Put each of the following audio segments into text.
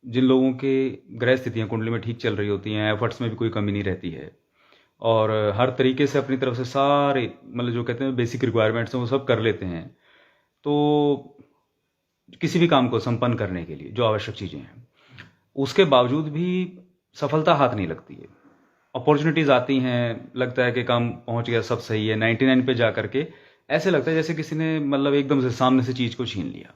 जिन लोगों के ग्रह स्थितियाँ कुंडली में ठीक चल रही होती हैं, एफर्ट्स में भी कोई कमी नहीं रहती है और हर तरीके से अपनी तरफ से सारे मतलब जो कहते हैं बेसिक रिक्वायरमेंट्स हैं वो सब कर लेते हैं, तो किसी भी काम को संपन्न करने के लिए जो आवश्यक चीज़ें हैं, उसके बावजूद भी सफलता हाथ नहीं लगती है। अपॉर्चुनिटीज़ आती हैं, लगता है कि काम पहुंच गया, सब सही है, 99 पे जा करके ऐसे लगता है जैसे किसी ने मतलब एकदम से सामने से चीज़ को छीन लिया।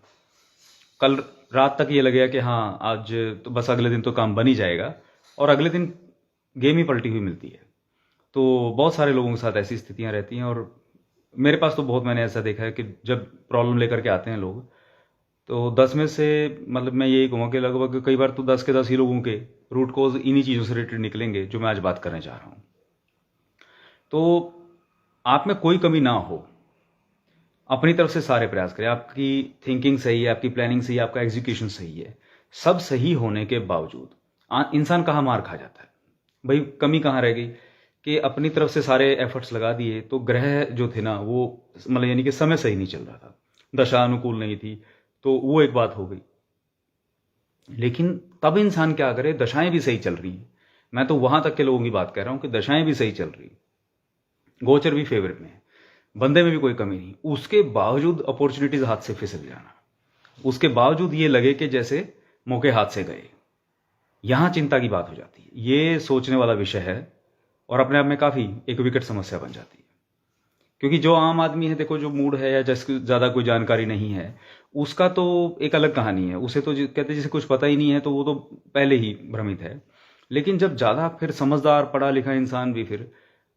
कल रात तक ये लगेगा कि हाँ आज तो बस अगले दिन तो काम बन ही जाएगा, और अगले दिन गेम ही पलटी हुई मिलती है। तो बहुत सारे लोगों के साथ ऐसी स्थितियां रहती हैं, और मेरे पास तो बहुत मैंने ऐसा देखा है कि जब प्रॉब्लम लेकर के आते हैं लोग, तो 10 में से मतलब मैं यही कहूँगा कि लगभग कई बार तो 10 के 10 ही लोगों के रूट कॉज इन्हीं चीज़ों से रिलेटेड निकलेंगे जो मैं आज बात करने जा रहा हूँ। तो आप में कोई कमी ना हो, अपनी तरफ से सारे प्रयास करें। आपकी थिंकिंग सही है, आपकी प्लानिंग सही है, आपका एग्जीक्यूशन सही है, सब सही होने के बावजूद इंसान कहाँ मार खा जाता है? भाई कमी कहाँ रह गई कि अपनी तरफ से सारे एफर्ट्स लगा दिए, तो ग्रह जो थे ना वो मतलब यानी कि समय सही नहीं चल रहा था, दशा अनुकूल नहीं थी, तो वो एक बात हो गई। लेकिन तब इंसान क्या करे, दशाएं भी सही चल रही हैं, मैं तो वहां तक के लोगों की बात कर रहा हूं कि दशाएं भी सही चल रही, गोचर भी फेवरेट में है, बंदे में भी कोई कमी नहीं, उसके बावजूद अपॉर्चुनिटीज हाथ से फिसल जाना, उसके बावजूद ये लगे कि जैसे मौके हाथ से गए, यहां चिंता की बात हो जाती है। ये सोचने वाला विषय है और अपने आप में काफी एक विकट समस्या बन जाती है। क्योंकि जो आम आदमी है, देखो जो मूड है या जिसकी ज्यादा कोई जानकारी नहीं है, उसका तो एक अलग कहानी है, उसे तो कहते हैं जिसे कुछ पता ही नहीं है तो वो तो पहले ही भ्रमित है। लेकिन जब ज्यादा फिर समझदार पढ़ा लिखा इंसान भी फिर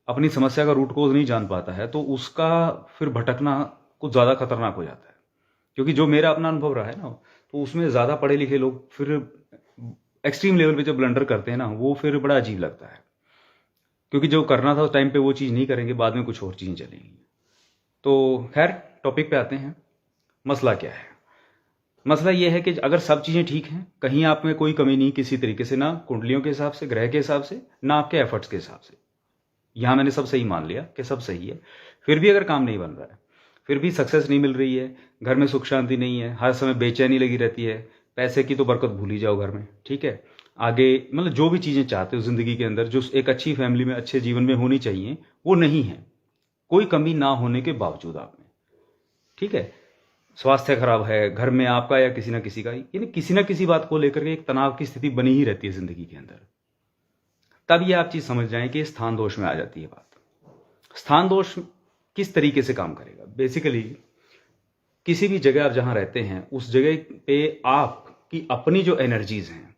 अपनी समस्या का रूट कोज नहीं जान पाता है, तो उसका फिर भटकना कुछ ज्यादा खतरनाक हो जाता है। क्योंकि जो मेरा अपना अनुभव रहा है ना, तो उसमें ज्यादा पढ़े लिखे लोग फिर एक्सट्रीम लेवल पे जब ब्लंडर करते हैं ना, वो फिर बड़ा अजीब लगता है। क्योंकि जो करना था उस टाइम पे वो चीज़ नहीं करेंगे, बाद में कुछ और चीज़ें चलेंगी। तो खैर टॉपिक पे आते हैं। मसला क्या है? मसला ये है कि अगर सब चीज़ें ठीक हैं, कहीं आप में कोई कमी नहीं किसी तरीके से, ना कुंडलियों के हिसाब से, ग्रह के हिसाब से, ना आपके एफर्ट्स के हिसाब से, यहां मैंने सब सही मान लिया कि सब सही है, फिर भी अगर काम नहीं बन रहा है, फिर भी सक्सेस नहीं मिल रही है, घर में सुख शांति नहीं है, हर समय बेचैनी लगी रहती है, पैसे की तो बरकत भूल ही जाओ घर में, ठीक है, आगे मतलब जो भी चीज़ें चाहते हो ज़िंदगी के अंदर, जो एक अच्छी फैमिली में अच्छे जीवन में होनी चाहिए, वो नहीं है, कोई कमी ना होने के बावजूद आप में, ठीक है, स्वास्थ्य खराब है घर में आपका या किसी ना किसी का, यानी किसी ना किसी बात को लेकर के एक तनाव की स्थिति बनी ही रहती है ज़िंदगी के अंदर। तब ये आप चीज़ समझ जाएं कि स्थान दोष में आ जाती है बात। स्थान दोष किस तरीके से काम करेगा? बेसिकली किसी भी जगह आप जहां रहते हैं, उस जगह पे आपकी अपनी जो एनर्जीज हैं,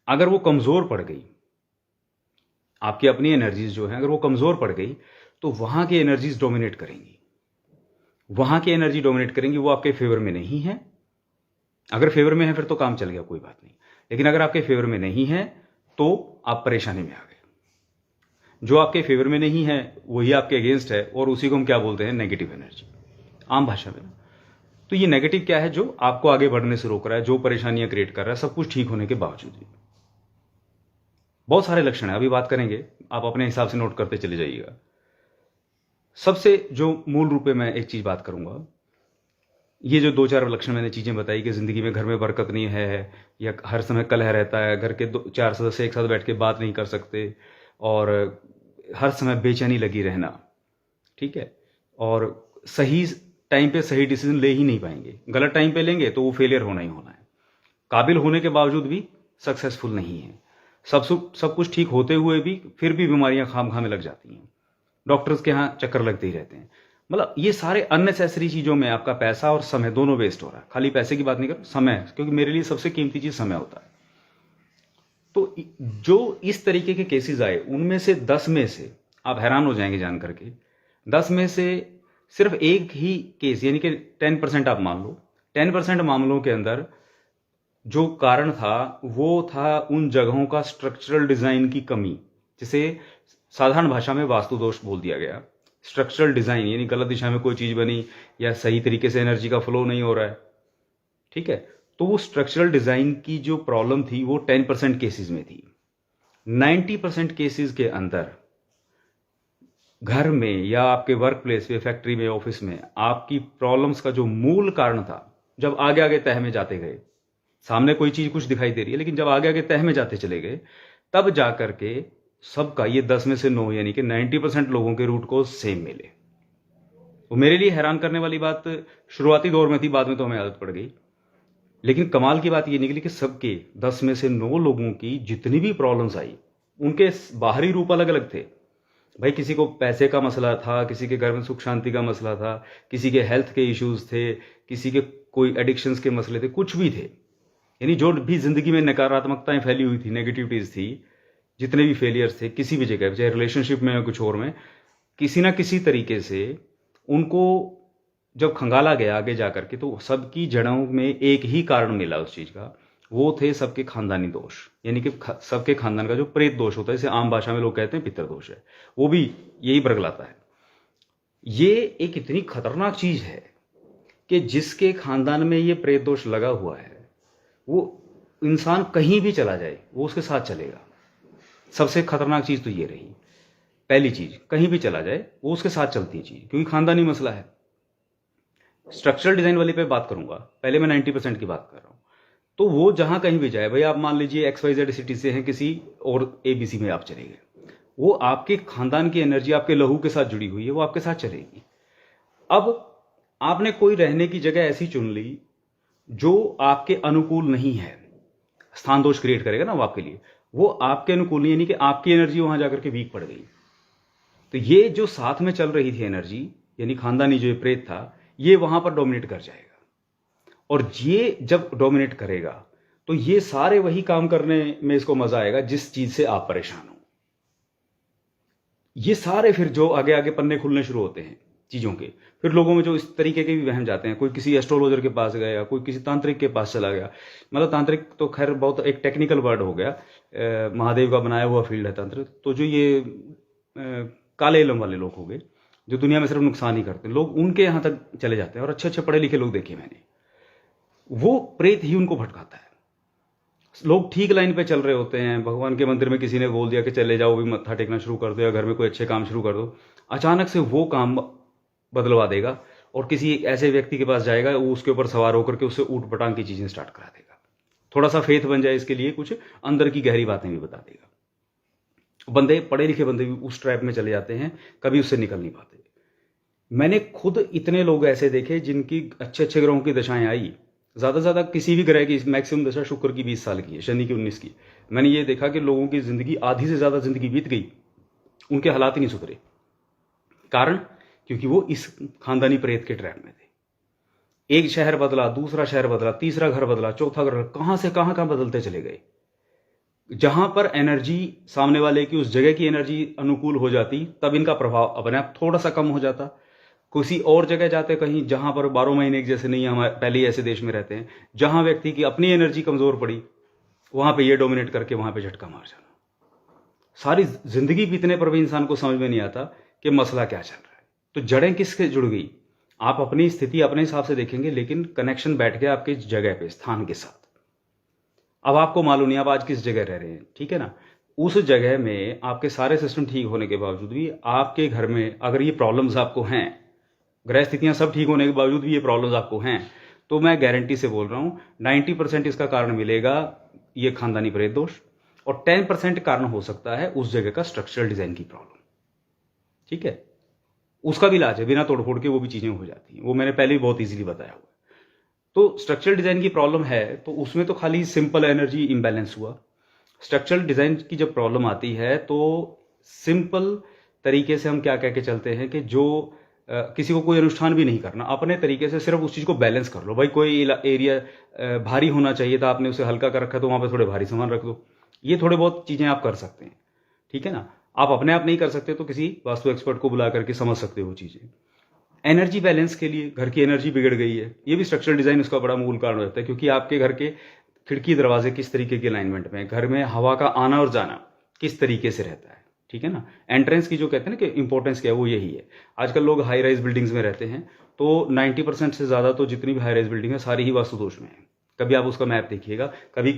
अगर वो कमजोर पड़ गई, आपकी अपनी एनर्जीज जो है अगर वो कमजोर पड़ गई, तो वहां की एनर्जीज डोमिनेट करेंगी, वहां की एनर्जी डोमिनेट करेंगी, वो आपके फेवर में नहीं है। अगर फेवर में है फिर तो काम चल गया, कोई बात नहीं, लेकिन अगर आपके फेवर में नहीं है तो आप परेशानी में आ गए। जो आपके फेवर में नहीं है वही आपके अगेंस्ट है, और उसी को हम क्या बोलते हैं? नेगेटिव एनर्जी, आम भाषा में। तो ये नेगेटिव क्या है? जो आपको आगे बढ़ने से रोक रहा है, जो परेशानियां क्रिएट कर रहा है, सब कुछ ठीक होने के बावजूद भी। बहुत सारे लक्षण है, अभी बात करेंगे, आप अपने हिसाब से नोट करते चले जाइएगा। सबसे जो मूल रूप में मैं एक चीज बात करूंगा, ये जो 2-4 लक्षण मैंने चीजें बताई कि जिंदगी में घर में बरकत नहीं है, या हर समय कलह रहता है, घर के 4 सदस्य एक साथ बैठ के बात नहीं कर सकते, और हर समय बेचैनी लगी रहना, ठीक है, और सही टाइम पे सही डिसीजन ले ही नहीं पाएंगे, गलत टाइम पे लेंगे तो वो फेलियर होना ही होना है, काबिल होने के बावजूद भी सक्सेसफुल नहीं है, सब कुछ ठीक होते हुए भी फिर भी बीमारियां खाम खामे लग जाती हैं, डॉक्टर्स के यहाँ चक्कर लगते ही रहते हैं। मतलब ये सारे अननेसेसरी चीजों में आपका पैसा और समय दोनों वेस्ट हो रहा है। खाली पैसे की बात नहीं कर, समय, क्योंकि मेरे लिए सबसे कीमती चीज समय होता है। तो जो इस तरीके के केसेस आए, उनमें से 10 में से आप हैरान हो जाएंगे जान करके, 10 में से सिर्फ एक ही केस, यानी कि 10% आप मान लो, 10% मामलों के अंदर जो कारण था वो था उन जगहों का स्ट्रक्चरल डिजाइन की कमी, जिसे साधारण भाषा में वास्तु दोष बोल दिया गया। स्ट्रक्चरल डिजाइन यानी गलत दिशा में कोई चीज बनी, या सही तरीके से एनर्जी का फ्लो नहीं हो रहा है, ठीक है, तो वो स्ट्रक्चरल डिजाइन की जो प्रॉब्लम थी वो 10% केसेस में थी। 90% केसेस के अंदर घर में या आपके वर्क प्लेस पे, फैक्ट्री में, ऑफिस में आपकी प्रॉब्लम्स का जो मूल कारण था, जब आगे आगे तह में जाते गए, सामने कोई चीज़ कुछ दिखाई दे रही है, लेकिन जब आगे आगे तह में जाते चले गए तब जा करके सबका ये 10 में से 9 यानी कि 90% लोगों के रूट को सेम मिले। वो मेरे लिए हैरान करने वाली बात शुरुआती दौर में थी, बाद में तो हमें आदत पड़ गई। लेकिन कमाल की बात ये निकली कि सबके 10 में से 9 लोगों की जितनी भी प्रॉब्लम्स आई उनके बाहरी रूप अलग अलग थे। भाई किसी को पैसे का मसला था, किसी के घर में सुख शांति का मसला था, किसी के हेल्थ के इश्यूज थे, किसी के कोई एडिक्शंस के मसले थे, कुछ भी थे। यानी जो भी जिंदगी में नकारात्मकताएं फैली हुई थी, नेगेटिविटीज थी, जितने भी फेलियर्स थे किसी भी जगह, चाहे रिलेशनशिप में या कुछ और में, किसी ना किसी तरीके से उनको जब खंगाला गया आगे जाकर के तो सबकी जड़ों में एक ही कारण मिला उस चीज का, वो थे सबके खानदानी दोष। यानी कि सबके खानदान का जो प्रेत दोष होता है, इसे आम भाषा में लोग कहते हैं पितृ दोष है, वो भी यही बरगलाता है। ये एक इतनी खतरनाक चीज है कि जिसके खानदान में ये प्रेत दोष लगा हुआ है वो इंसान कहीं भी चला जाए वो उसके साथ चलेगा। सबसे खतरनाक चीज तो ये रही, पहली चीज, कहीं भी चला जाए वो उसके साथ चलती है चीज, क्योंकि खानदानी मसला है। स्ट्रक्चरल डिजाइन वाली पे बात करूंगा, पहले मैं 90% की बात कर रहा हूं। तो वो जहां कहीं भी जाए, भाई आप मान लीजिए XYZ सिटी से हैं, किसी और ABC में आप चले गए, वो आपके खानदान की एनर्जी आपके लहू के साथ जुड़ी हुई है, वो आपके साथ चलेगी। अब आपने कोई रहने की जगह ऐसी चुन ली जो आपके अनुकूल नहीं है, स्थान दोष क्रिएट करेगा ना वो आपके लिए, वो आपके अनुकूल नहीं, यानी कि आपकी एनर्जी वहां जाकर के वीक पड़ गई। तो ये जो साथ में चल रही थी एनर्जी, यानी खानदानी जो प्रेत था, ये वहां पर डोमिनेट कर जाएगा। और ये जब डोमिनेट करेगा तो ये सारे वही काम करने में इसको मजा आएगा जिस चीज से आप परेशान हो। ये सारे फिर जो आगे आगे पन्ने खुलने शुरू होते हैं चीजों के, फिर लोगों में जो इस तरीके के भी वहम जाते हैं, कोई किसी एस्ट्रोलॉजर के पास गया, कोई किसी तांत्रिक के पास चला गया। मतलब तांत्रिक तो खैर बहुत एक टेक्निकल वर्ड हो गया, महादेव का बनाया हुआ फील्ड है तंत्र। तो जो ये काले इलम वाले लोग हो गए जो दुनिया में सिर्फ नुकसान ही करते हैं, लोग उनके यहां तक चले जाते हैं। और अच्छे अच्छे पढ़े लिखे लोग देखे मैंने, वो प्रेत ही उनको भटकाता है। लोग ठीक लाइन पे चल रहे होते हैं, भगवान के मंदिर में किसी ने बोल दिया कि चले जाओ भी मत्था टेकना शुरू कर दो या घर में कोई अच्छे काम शुरू कर दो, अचानक से वो काम बदलवा देगा और किसी ऐसे व्यक्ति के पास जाएगा, वो उसके ऊपर सवार होकर के उससे ऊट पटांग की चीजें स्टार्ट करा देगा। थोड़ा सा फेथ बन जाए इसके लिए, कुछ अंदर की गहरी बातें भी बता देगा। बंदे, पढ़े लिखे बंदे भी उस ट्रैप में चले जाते हैं, कभी उससे निकल नहीं पाते। मैंने खुद इतने लोग ऐसे देखे जिनकी अच्छे अच्छे ग्रहों की दशाएं आई, ज्यादा से ज्यादा किसी भी ग्रह की मैक्सिमम दशा शुक्र की 20 साल की है, शनि की 19 की। मैंने ये देखा कि लोगों की जिंदगी आधी से ज्यादा जिंदगी बीत गई, उनके हालात ही नहीं सुधरे। कारण क्योंकि वो इस खानदानी प्रेत के ट्रैप में थे। एक शहर बदला, दूसरा शहर बदला, तीसरा घर बदला, चौथा घर, कहां से कहां बदलते चले गए। जहां पर एनर्जी सामने वाले की, उस जगह की एनर्जी अनुकूल हो जाती, तब इनका प्रभाव अपने आप थोड़ा सा कम हो जाता। किसी और जगह जाते कहीं जहां पर 12 महीने एक जैसे नहीं, हमारे पहले ही ऐसे देश में रहते हैं जहां व्यक्ति की अपनी एनर्जी कमजोर पड़ी, वहां पे ये डोमिनेट करके वहां पे झटका मार जाना। सारी जिंदगी बीतने पर भी इंसान को समझ में नहीं आता कि मसला क्या चल रहा है। तो जड़ें किसके जुड़ गई, आप अपनी स्थिति अपने हिसाब से देखेंगे, लेकिन कनेक्शन बैठ गया आपके जगह पे, स्थान के साथ। अब आपको मालूम नहीं आप आज किस जगह रह रहे हैं, ठीक है ना। उस जगह में आपके सारे सिस्टम ठीक होने के बावजूद भी आपके घर में अगर ये प्रॉब्लम्स आपको हैं, ग्रह स्थितियां सब ठीक होने के बावजूद भी ये प्रॉब्लम्स आपको हैं, तो मैं गारंटी से बोल रहा हूं 90% इसका कारण मिलेगा ये खानदानी प्रेत दोष, और 10% कारण हो सकता है उस जगह का स्ट्रक्चरल डिजाइन की प्रॉब्लम। ठीक है, उसका भी इलाज है, बिना तोड़फोड़ के वो भी चीजें हो जाती हैं, वो मैंने पहले भी बहुत इजीली बताया हुआ। तो स्ट्रक्चरल डिजाइन की प्रॉब्लम है तो उसमें तो खाली सिंपल एनर्जी इंबैलेंस हुआ। स्ट्रक्चरल डिजाइन की जब प्रॉब्लम आती है तो सिंपल तरीके से हम क्या कह के चलते हैं कि जो किसी को कोई अनुष्ठान भी नहीं करना, अपने तरीके से सिर्फ उस चीज को बैलेंस कर लो। भाई कोई एरिया भारी होना चाहिए था, आपने उसे हल्का कर रखा, तो वहां पर थोड़े भारी सामान रख दो। ये थोड़े बहुत चीजें आप कर सकते हैं, ठीक है ना। आप अपने आप नहीं कर सकते तो किसी वास्तु एक्सपर्ट को बुला करके समझ सकते हो चीजें। एनर्जी बैलेंस के लिए घर की एनर्जी बिगड़ गई है, ये भी स्ट्रक्चरल डिजाइन उसका बड़ा मूल कारण रहता है, क्योंकि आपके घर के खिड़की दरवाजे किस तरीके के अलाइनमेंट में, घर में हवा का आना और जाना किस तरीके से रहता है, ठीक है ना। एंट्रेंस की जो कहते हैं ना कि इंपॉर्टेंस क्या है, वो यही है। आजकल लोग हाई राइज बिल्डिंग्स में रहते हैं, तो 90% से ज्यादा तो जितनी भी हाई राइज बिल्डिंग है सारी ही वास्तु दोष में है। कभी आप उसका मैप देखिएगा, कभी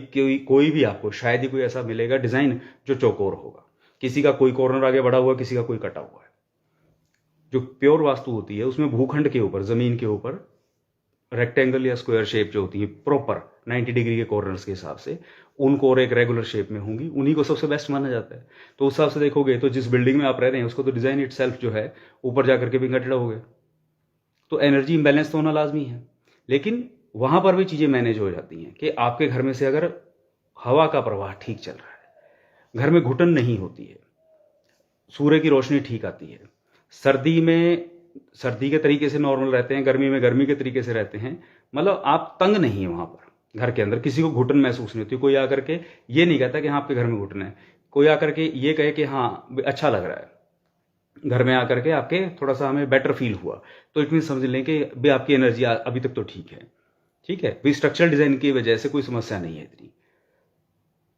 कोई भी आपको शायद ही कोई ऐसा मिलेगा डिजाइन जो चौकोर होगा, किसी का कोई कॉर्नर आगे बढ़ा हुआ, किसी का कोई कटा हुआ है। जो प्योर वास्तु होती है उसमें भूखंड के ऊपर, जमीन के ऊपर रेक्टेंगल या स्क्वायर शेप जो होती है प्रॉपर 90 डिग्री के कॉर्नर्स के हिसाब से, उनको और एक रेगुलर शेप में होंगी, उन्हीं को सबसे बेस्ट माना जाता है। तो उस हिसाब से देखोगे तो जिस बिल्डिंग में आप रह रहे हैं उसको तो डिज़ाइन इट सेल्फ जो है ऊपर जाकर के भी टेढ़ा हो गया, तो एनर्जी इम्बैलेंस तो होना लाजमी है। लेकिन वहाँ पर भी चीज़ें मैनेज हो जाती हैं कि आपके घर में से अगर हवा का प्रवाह ठीक चल रहा है, घर में घुटन नहीं होती है, सूर्य की रोशनी ठीक आती है, सर्दी में सर्दी के तरीके से नॉर्मल रहते हैं, गर्मी में गर्मी के तरीके से रहते हैं, मतलब आप तंग नहीं है वहाँ पर घर के अंदर, किसी को घुटन महसूस नहीं होती। कोई आकर के ये नहीं कहता कि हाँ आपके घर में घुटन है, कोई आकर के ये कहे कि हाँ अच्छा लग रहा है, घर में आकर के आपके थोड़ा सा हमें बेटर फील हुआ, तो इट मीन समझ लें कि भाई आपकी एनर्जी अभी तक तो ठीक है, ठीक है भाई, स्ट्रक्चरल डिजाइन की वजह से कोई समस्या नहीं है इतनी।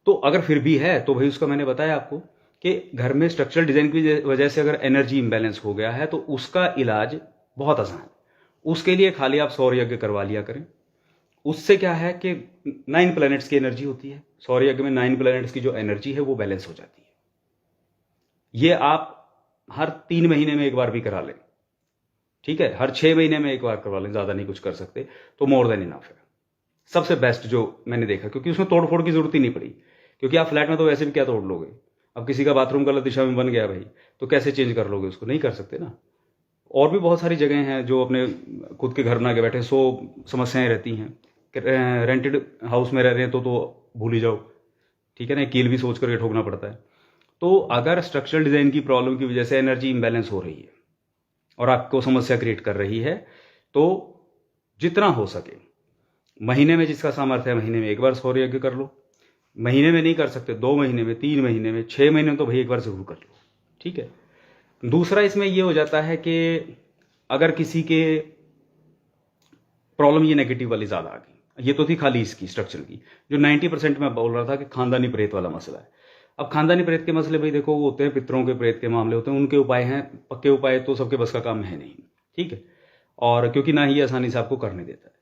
तो अगर फिर भी है तो भाई उसका मैंने बताया आपको कि घर में स्ट्रक्चरल डिजाइन की वजह से अगर एनर्जी इंबैलेंस हो गया है तो उसका इलाज बहुत आसान है। उसके लिए खाली आप सौर यज्ञ करवा लिया करें। उससे क्या है कि 9 प्लैनेट्स की एनर्जी होती है, सौर यज्ञ में 9 प्लैनेट्स की जो एनर्जी है वो बैलेंस हो जाती है। ये आप हर 3 महीने में एक बार भी करा लें, ठीक है, हर 6 महीने में एक बार करवा लें, ज़्यादा नहीं कुछ कर सकते तो मोर देन इनफ है। सबसे बेस्ट जो मैंने देखा, क्योंकि उसमें तोड़ फोड़ की जरूरत ही नहीं पड़ी, क्योंकि आप फ्लैट में तो वैसे भी क्या तोड़ लोगे। अब किसी का बाथरूम गलत दिशा में बन गया भाई, तो कैसे चेंज कर लोगे उसको, नहीं कर सकते ना। और भी बहुत सारी जगह हैं जो अपने खुद के घर बना के बैठे, 100 समस्याएं रहती हैं। रेंटेड हाउस में रह रहे हैं तो भूल ही जाओ, ठीक है ना, कील भी सोच करके ठोकना पड़ता है। तो अगर स्ट्रक्चरल डिजाइन की प्रॉब्लम की वजह से एनर्जी इम्बैलेंस हो रही है और आपको समस्या क्रिएट कर रही है, तो जितना हो सके महीने में, जिसका सामर्थ्य है महीने में एक बार सौर यज्ञ कर लो। महीने में नहीं कर सकते 2 महीने में, 3 महीने में, 6 महीने में तो भाई एक बार जरूर कर लो, ठीक है। दूसरा इसमें ये हो जाता है कि अगर किसी के प्रॉब्लम ये नेगेटिव वाली ज़्यादा आ गई, ये तो थी खाली इसकी स्ट्रक्चर की, जो 90% में बोल रहा था कि खानदानी प्रेत वाला मसला है। अब खानदानी प्रेत के मसले भाई देखो वो होते हैं, पितरों के प्रेत के मामले होते हैं, उनके उपाय हैं, पक्के उपाय तो सबके बस का काम है नहीं, ठीक है, और क्योंकि ना ही आसानी से आपको करने देता है।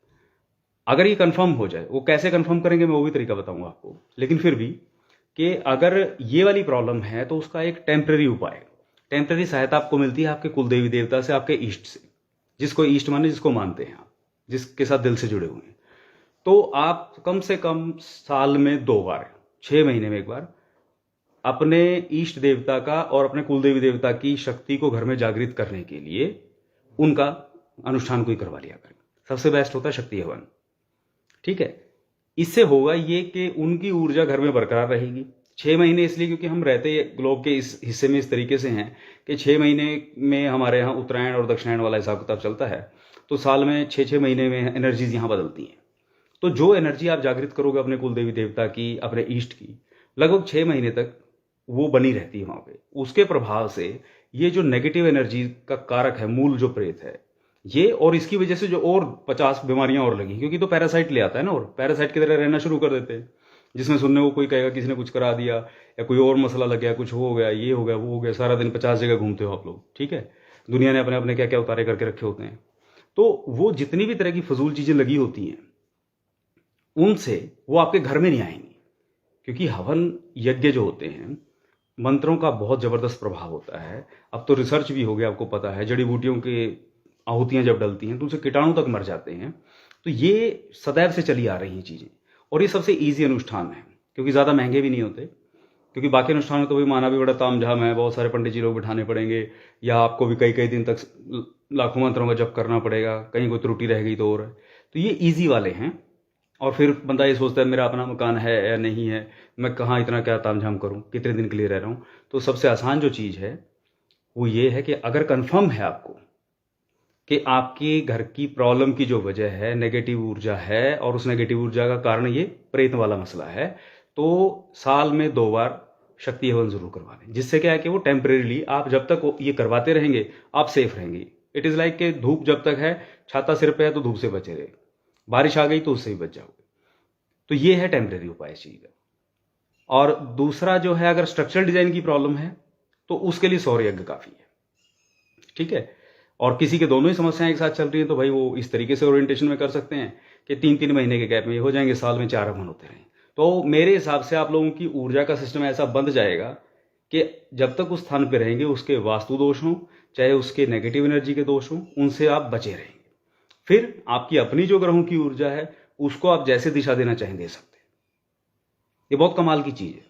अगर ये कंफर्म हो जाए, वो कैसे कंफर्म करेंगे मैं वो भी तरीका बताऊंगा आपको, लेकिन फिर भी कि अगर ये वाली प्रॉब्लम है तो उसका एक टेम्परेरी उपाय, टेम्परेरी सहायता आपको मिलती है आपके कुल देवी देवता से, आपके ईष्ट से, जिसको ईष्ट माने जिसको मानते हैं आप, जिसके साथ दिल से जुड़े हुए हैं। तो आप कम से कम साल में 2 बार, 6 महीने में एक बार अपने ईष्ट देवता का और अपने कुल देवी देवता की शक्ति को घर में जागृत करने के लिए उनका अनुष्ठान कोई करवा लिया करें। सबसे बेस्ट होता है शक्ति हवन, ठीक है। इससे होगा ये कि उनकी ऊर्जा घर में बरकरार रहेगी। 6 महीने इसलिए क्योंकि हम रहते ग्लोब के इस हिस्से में इस तरीके से हैं कि 6 महीने में हमारे यहाँ उत्तरायण और दक्षिणायन वाला हिसाब किताब चलता है, तो साल में 6-6 महीने में एनर्जीज यहाँ बदलती हैं। तो जो एनर्जी आप जागृत करोगे अपने कुल देवी देवता की, अपने ईष्ट की, लगभग 6 महीने तक वो बनी रहती है वहाँ पे। उसके प्रभाव से ये जो नेगेटिव एनर्जी का कारक है, मूल जो प्रेत है ये, और इसकी वजह से जो और 50 बीमारियां और लगी, क्योंकि तो पैरासाइट ले आता है ना, और पैरासाइट की तरह रहना शुरू कर देते हैं, जिसमें सुनने को कोई कहेगा किसी ने कुछ करा दिया या कोई और मसला लग गया, कुछ हो गया, ये हो गया, वो हो गया, सारा दिन 50 जगह घूमते हो आप लोग, ठीक है। दुनिया ने अपने अपने क्या क्या उतारे करके रखे होते हैं। तो वो जितनी भी तरह की फजूल चीजें लगी होती हैं उनसे वो आपके घर में नहीं आएंगी, क्योंकि हवन यज्ञ जो होते हैं मंत्रों का बहुत जबरदस्त प्रभाव होता है। अब तो रिसर्च भी हो गया, आपको पता है, जड़ी बूटियों के आहुतियां जब डलती हैं तो उनसे कीटाणु तक मर जाते हैं। तो ये सदैव से चली आ रही हैं चीजें, और ये सबसे ईजी अनुष्ठान है क्योंकि ज्यादा महंगे भी नहीं होते। क्योंकि बाकी अनुष्ठान में तो भाई माना भी बड़ा तामझाम है, बहुत सारे पंडित जी लोग बिठाने पड़ेंगे, या आपको भी कई कई दिन तक लाखों मंत्रों का जप करना पड़ेगा, कहीं कोई त्रुटि रह गई तो और है। तो ये ईजी वाले हैं, और फिर बंदा ये सोचता है मेरा अपना मकान है या नहीं है, मैं कहाँ इतना क्या तामझाम करूँ, कितने दिन के लिए रह रहा हूँ। तो सबसे आसान जो चीज़ है वो ये है कि अगर कंफर्म है आपको कि आपके घर की प्रॉब्लम की जो वजह है नेगेटिव ऊर्जा है, और उस नेगेटिव ऊर्जा का कारण ये प्रेत वाला मसला है, तो साल में 2 बार शक्ति हवन जरूर करवा लें। जिससे क्या है कि वो टेम्परेरीली, आप जब तक ये करवाते रहेंगे आप सेफ रहेंगे। इट इज़ लाइक कि धूप जब तक है, छाता सिर पे है तो धूप से बचे रहे, बारिश आ गई तो उससे ही बच जाओगे। तो ये है टेम्परेरी उपाय इस चीज का। और दूसरा जो है, अगर स्ट्रक्चरल डिजाइन की प्रॉब्लम है तो उसके लिए सौर यज्ञ काफी है, ठीक है। और किसी के दोनों ही समस्याएं एक साथ चल रही है तो भाई वो इस तरीके से ओरिएंटेशन में कर सकते हैं कि 3-3 महीने के गैप में हो जाएंगे, साल में 4 हवन होते रहें। तो मेरे हिसाब से आप लोगों की ऊर्जा का सिस्टम ऐसा बंध जाएगा कि जब तक उस स्थान पर रहेंगे उसके वास्तु दोष हों, चाहे उसके नेगेटिव एनर्जी के दोष हों, उनसे आप बचे रहेंगे। फिर आपकी अपनी जो ग्रहों की ऊर्जा है उसको आप जैसे दिशा देना चाहें दे सकते हैं। ये बहुत कमाल की चीज है,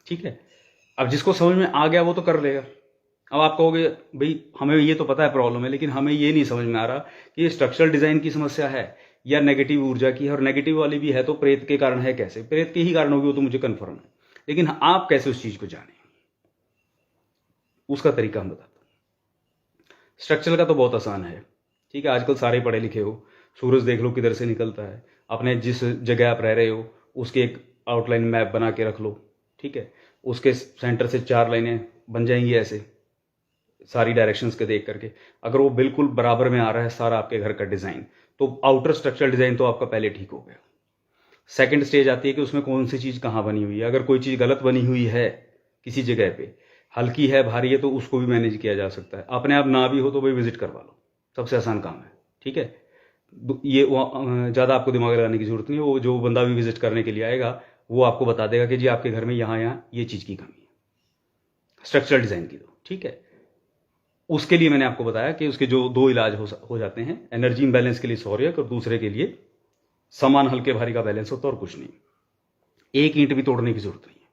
ठीक है। अब जिसको समझ में आ गया वो तो कर लेगा। अब आप कहोगे भाई हमें ये तो पता है प्रॉब्लम है, लेकिन हमें ये नहीं समझ में आ रहा कि ये स्ट्रक्चरल डिजाइन की समस्या है या नेगेटिव ऊर्जा की है, और नेगेटिव वाली भी है तो प्रेत के कारण है कैसे? प्रेत के ही कारण होगी, वो तो मुझे कन्फर्म है, लेकिन आप कैसे उस चीज को जाने, उसका तरीका हम बताते हैं। स्ट्रक्चरल का तो बहुत आसान है, ठीक है। आजकल सारे पढ़े लिखे हो, सूरज देख लो किधर से निकलता है, अपने जिस जगह आप रह रहे हो उसके एक आउटलाइन मैप बना के रख लो, ठीक है। उसके सेंटर से 4 लाइनें बन जाएंगी ऐसे सारी डायरेक्शंस के देख करके। अगर वो बिल्कुल बराबर में आ रहा है सारा आपके घर का डिजाइन, तो आउटर स्ट्रक्चरल डिजाइन तो आपका पहले ठीक हो गया। सेकंड स्टेज आती है कि उसमें कौन सी चीज कहाँ बनी हुई है। अगर कोई चीज गलत बनी हुई है किसी जगह पे, हल्की है भारी है, तो उसको भी मैनेज किया जा सकता है। अपने आप ना भी हो तो भाई विजिट करवा लो, सबसे आसान काम है, ठीक है। ये ज़्यादा आपको दिमाग लगाने की जरूरत नहीं है। वो जो बंदा भी विजिट करने के लिए आएगा वो आपको बता देगा कि जी आपके घर में यहाँ यहाँ ये चीज़ की कमी है, स्ट्रक्चरल डिज़ाइन की, तो ठीक है। उसके लिए मैंने आपको बताया कि उसके जो 2 इलाज हो जाते हैं, एनर्जी इम्बैलेंस के लिए सौर्यक, और दूसरे के लिए समान हल्के भारी का बैलेंस होता है, और कुछ नहीं। एक ईंट भी तोड़ने की जरूरत नहीं है।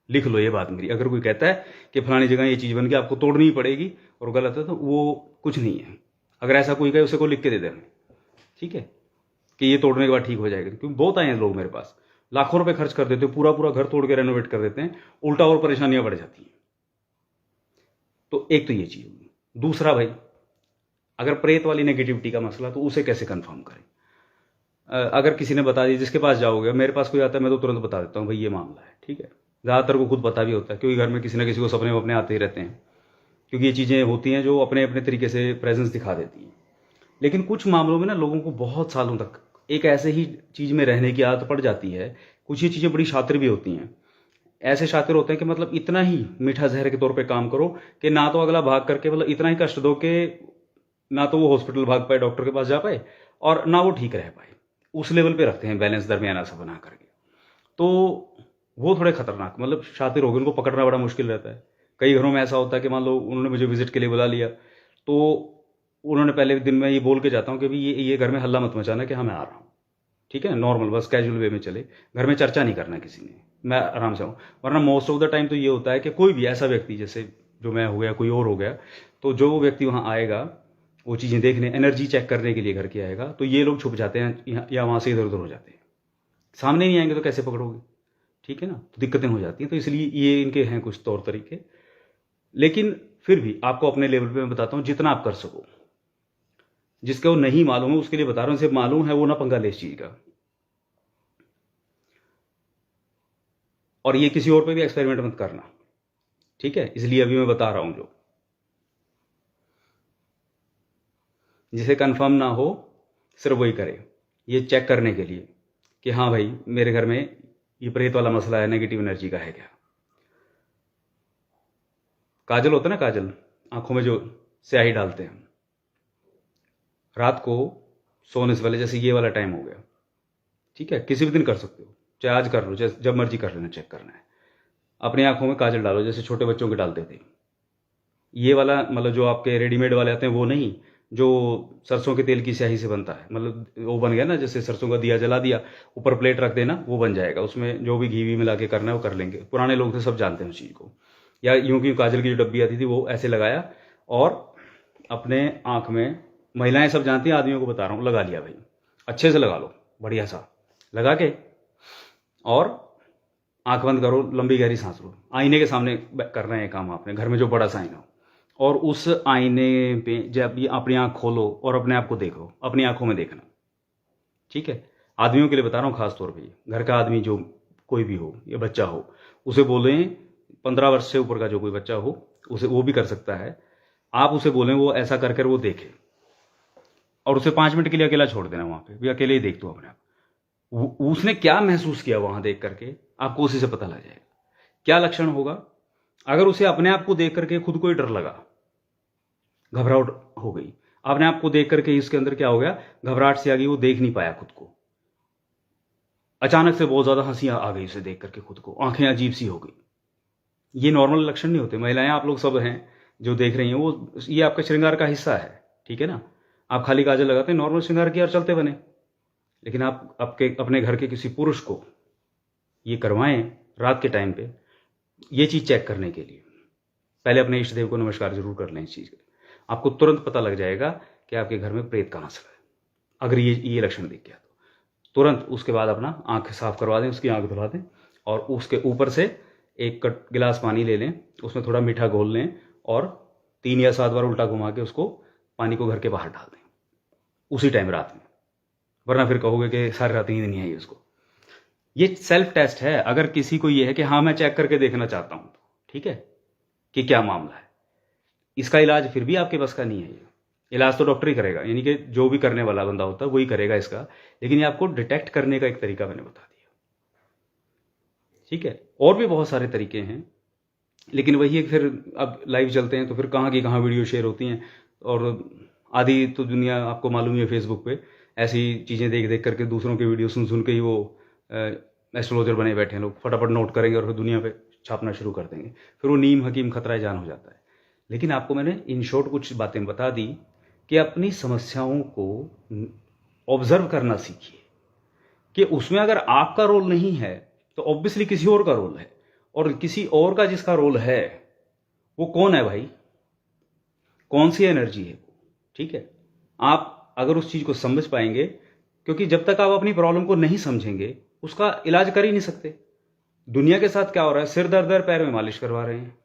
लिख लो ये बात मेरी। अगर कोई कहता है कि फलानी जगह ये चीज़ बन के आपको तोड़नी ही पड़ेगी और गलत है, तो वो कुछ नहीं है। अगर ऐसा कोई कहे उसे को लिख के दे देना, ठीक है, कि ये तोड़ने के बाद ठीक हो जाएगा। क्योंकि बहुत आए हैं लोग मेरे पास, लाखों रुपए खर्च कर देते हैं, पूरा पूरा घर तोड़ के रेनोवेट कर देते हैं, उल्टा और परेशानियां बढ़ जाती हैं। तो एक तो ये चीज होगी। दूसरा भाई, अगर प्रेत वाली नेगेटिविटी का मसला, तो उसे कैसे कंफर्म करें? अगर किसी ने बता दिया, जिसके पास जाओगे, मेरे पास कोई आता है मैं तो तुरंत बता देता हूँ भाई ये मामला है, ठीक है। ज़्यादातर को खुद पता भी होता है, क्योंकि घर में किसी ना किसी को सपने अपने आते ही रहते हैं, क्योंकि ये चीज़ें होती हैं जो अपने अपने तरीके से प्रेजेंस दिखा देती हैं। लेकिन कुछ मामलों में ना लोगों को बहुत सालों तक एक ऐसे ही चीज़ में रहने की आदत पड़ जाती है। कुछ ये चीज़ें बड़ी शातिर भी होती हैं, ऐसे शातिर होते हैं कि मतलब इतना ही मीठा जहर के तौर पे काम करो कि ना तो अगला भाग करके मतलब इतना ही कष्ट दो कि ना तो वो हॉस्पिटल भाग पाए, डॉक्टर के पास जा पाए, और ना वो ठीक रह पाए। उस लेवल पे रखते हैं बैलेंस दरमियाना सा बना करके। तो वो थोड़े खतरनाक, मतलब शातिर हो गए, उनको पकड़ना बड़ा मुश्किल रहता है। कई घरों में ऐसा होता है कि मान लो उन्होंने मुझे विजिट के लिए बुला लिया, तो उन्होंने पहले दिन में ये बोल के जाता हूँ कि भाई ये घर में हल्ला मत मचाना कि हाँ मैं आ रहा हूँ, ठीक है, नॉर्मल बस कैजुअल वे में चले, घर में चर्चा नहीं करना किसी ने, मैं आराम से हूँ। वरना मोस्ट ऑफ द टाइम तो ये होता है कि कोई भी ऐसा व्यक्ति, जैसे जो मैं हो गया, कोई और हो गया, तो जो व्यक्ति वहाँ आएगा वो चीज़ें देखने, एनर्जी चेक करने के लिए घर के आएगा, तो ये लोग छुप जाते हैं या वहाँ से इधर उधर हो जाते हैं। सामने नहीं आएंगे तो कैसे पकड़ोगे, ठीक है ना, तो दिक्कतें हो जाती हैं। तो इसलिए ये इनके हैं कुछ तौर तरीके। लेकिन फिर भी आपको अपने लेवल पे मैं बताता हूँ जितना आप कर सको। जिसको नहीं मालूम है उसके लिए बता रहा हूँ, सिर्फ मालूम है वो ना पंगा ले इस चीज का। और ये किसी और पे भी एक्सपेरिमेंट मत करना, ठीक है। इसलिए अभी मैं बता रहा हूं, जो जिसे कंफर्म ना हो सिर्फ वही करे, ये चेक करने के लिए कि हाँ भाई मेरे घर में ये प्रेत वाला मसला है, नेगेटिव एनर्जी का है क्या। काजल होता है ना, काजल आंखों में जो स्याही डालते हैं रात को सोने से पहले, जैसे ये वाला टाइम हो गया, ठीक है, किसी भी दिन कर सकते हो, चाहे आज कर लो, जैसे जब मर्जी कर लेना, चेक करना है। अपनी आंखों में काजल डालो जैसे छोटे बच्चों के डालते थे। ये वाला मतलब जो आपके रेडीमेड वाले आते हैं वो नहीं, जो सरसों के तेल की स्याही से बनता है, मतलब वो बन गया ना, जैसे सरसों का दिया जला दिया, ऊपर प्लेट रख देना, वो बन जाएगा। उसमें जो भी घी वी मिला के करना है वो कर लेंगे। पुराने लोग थे, सब जानते हैं उस चीज़ को। या यूं कि काजल की जो डब्बी आती थी वो ऐसे लगाया और अपने आंख में, महिलाएं सब जानती हैं, आदमियों को बता रहा हूँ, लगा लिया भाई, अच्छे से लगा लो, बढ़िया सा लगा के, और आंख बंद करो, लंबी गहरी सांस लो। आईने के सामने करना है काम आपने, घर में जो बड़ा सा आईना हो, और उस आईने पे जब भी अपनी आंख खोलो और अपने आप को देखो, अपनी आंखों में देखना, ठीक है। आदमियों के लिए बता रहा हूँ खास तौर पे, घर का आदमी जो कोई भी हो या बच्चा हो, उसे बोलें, 15 वर्ष से ऊपर का जो कोई बच्चा हो उसे, वो भी कर सकता है, आप उसे बोलें वो ऐसा कर कर वो देखे, और उसे 5 मिनट के लिए अकेला छोड़ देना वहां पे, भी अकेले ही देख दो अपने आप। उसने क्या महसूस किया वहां देख करके आपको उसी से पता लग जाएगा क्या लक्षण होगा। अगर उसे अपने आप को देख करके खुद को ही डर लगा, घबराहट हो गई, अपने आप को देख करके इसके अंदर क्या हो गया, घबराहट से आ गई, वो देख नहीं पाया खुद को, अचानक से बहुत ज्यादा हंसी आ गई उसे देख करके खुद को, आंखें अजीब सी हो गई। ये नॉर्मल लक्षण नहीं होते। महिलाएं आप लोग सब हैं जो देख रही हैं, वो ये आपका श्रृंगार का हिस्सा है, ठीक है ना। आप खाली काजल लगाते हैं, नॉर्मल श्रृंगार किया और चलते बने। लेकिन आप अपने घर के किसी पुरुष को ये करवाएं रात के टाइम पे, ये चीज़ चेक करने के लिए पहले अपने इष्ट देव को नमस्कार जरूर कर लें। इस चीज़ का आपको तुरंत पता लग जाएगा कि आपके घर में प्रेत कहाँ से है। अगर ये लक्षण दिख गया तो तुरंत उसके बाद अपना आंख साफ करवा दें, उसकी आंख धुला दें, और उसके ऊपर से एक गिलास पानी ले लें, उसमें थोड़ा मीठा घोल लें और 3 या 7 बार उल्टा घुमा के उसको पानी को घर के बाहर डाल दें उसी टाइम रात में। वरना फिर कहोगे कि सारी रात नींद नहीं आई उसको। ये सेल्फ टेस्ट है। अगर किसी को ये है कि हाँ मैं चेक करके देखना चाहता हूं, ठीक है, कि क्या मामला है, इसका इलाज फिर भी आपके बस का नहीं है। ये इलाज तो डॉक्टर ही करेगा, यानी कि जो भी करने वाला बंदा होता है वही करेगा इसका। लेकिन ये आपको डिटेक्ट करने का एक तरीका मैंने बता दिया, ठीक है। और भी बहुत सारे तरीके हैं, लेकिन वही है, फिर अब लाइव चलते हैं तो फिर कहाँ की कहाँ वीडियो शेयर होती हैं। और आधी तो दुनिया आपको मालूम ही है, फेसबुक पे ऐसी चीज़ें देख देख करके दूसरों के वीडियो सुन सुन के ही वो एस्ट्रोलॉजर बने बैठे हैं लोग। फटाफट नोट करेंगे और फिर दुनिया पे छापना शुरू कर देंगे। फिर वो नीम हकीम खतरा जान हो जाता है। लेकिन आपको मैंने इन शॉर्ट कुछ बातें बता दी कि अपनी समस्याओं को ऑब्जर्व करना सीखिए, कि उसमें अगर आपका रोल नहीं है तो ऑब्वियसली किसी और का रोल है, और किसी और का जिसका रोल है वो कौन है भाई, कौन सी एनर्जी है वो, ठीक है। आप अगर उस चीज को समझ पाएंगे, क्योंकि जब तक आप अपनी प्रॉब्लम को नहीं समझेंगे उसका इलाज कर ही नहीं सकते। दुनिया के साथ क्या हो रहा है, सिर दर्द है, पैर में मालिश करवा रहे हैं।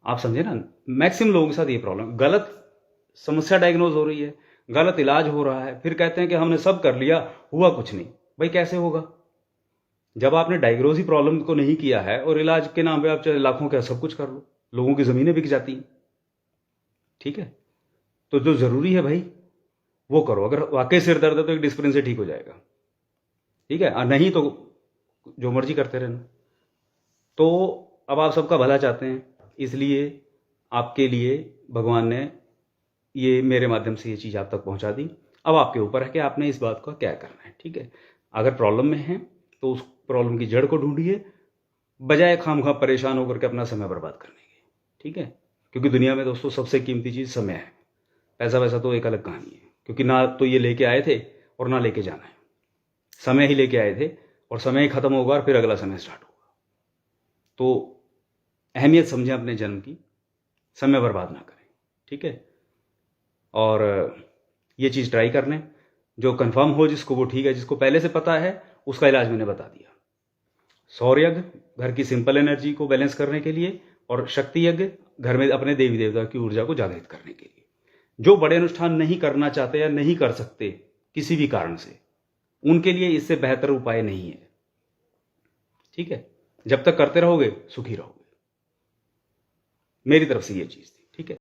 आप समझे ना, मैक्सिमम लोगों के साथ ये प्रॉब्लम, गलत समस्या डायग्नोज हो रही है, गलत इलाज हो रहा है, फिर कहते हैं कि हमने सब कर लिया, हुआ कुछ नहीं। भाई कैसे होगा जब आपने डायग्नोज ही प्रॉब्लम को नहीं किया है, और इलाज के नाम पे आप चाहे लाखों का सब कुछ कर लो, लोगों की जमीनें बिक जाती हैं, ठीक है। तो जो जरूरी है भाई वो करो। अगर वाकई सिर दर्द है तो एक डिस्प्रिन से ठीक हो जाएगा, ठीक है, और नहीं तो जो मर्जी करते रहना। तो अब आप सबका भला चाहते हैं, इसलिए आपके लिए भगवान ने ये मेरे माध्यम से ये चीज़ आप तक पहुंचा दी। अब आपके ऊपर है कि आपने इस बात का क्या करना है, ठीक है। अगर प्रॉब्लम में है तो उस प्रॉब्लम की जड़ को ढूंढिए, बजाय खामखा परेशान होकर के अपना समय बर्बाद करने के, ठीक है। क्योंकि दुनिया में दोस्तों सबसे कीमती चीज़ समय है। पैसा वैसा तो एक अलग कहानी है, क्योंकि ना तो ये लेके आए थे और ना लेके जाना है। समय ही लेके आए थे और समय ही खत्म होगा और फिर अगला समय स्टार्ट होगा। तो अहमियत समझें अपने जन्म की, समय बर्बाद ना करें, ठीक है। और ये चीज़ ट्राई कर लें, जो कंफर्म हो जिसको वो ठीक है, जिसको पहले से पता है उसका इलाज मैंने बता दिया। सौर यज्ञ घर की सिंपल एनर्जी को बैलेंस करने के लिए, और शक्ति यज्ञ घर में अपने देवी देवता की ऊर्जा को जागृत करने के लिए। जो बड़े अनुष्ठान नहीं करना चाहते या नहीं कर सकते किसी भी कारण से, उनके लिए इससे बेहतर उपाय नहीं है, ठीक है। जब तक करते रहोगे सुखी रहोगे। मेरी तरफ से ये चीज थी, ठीक है।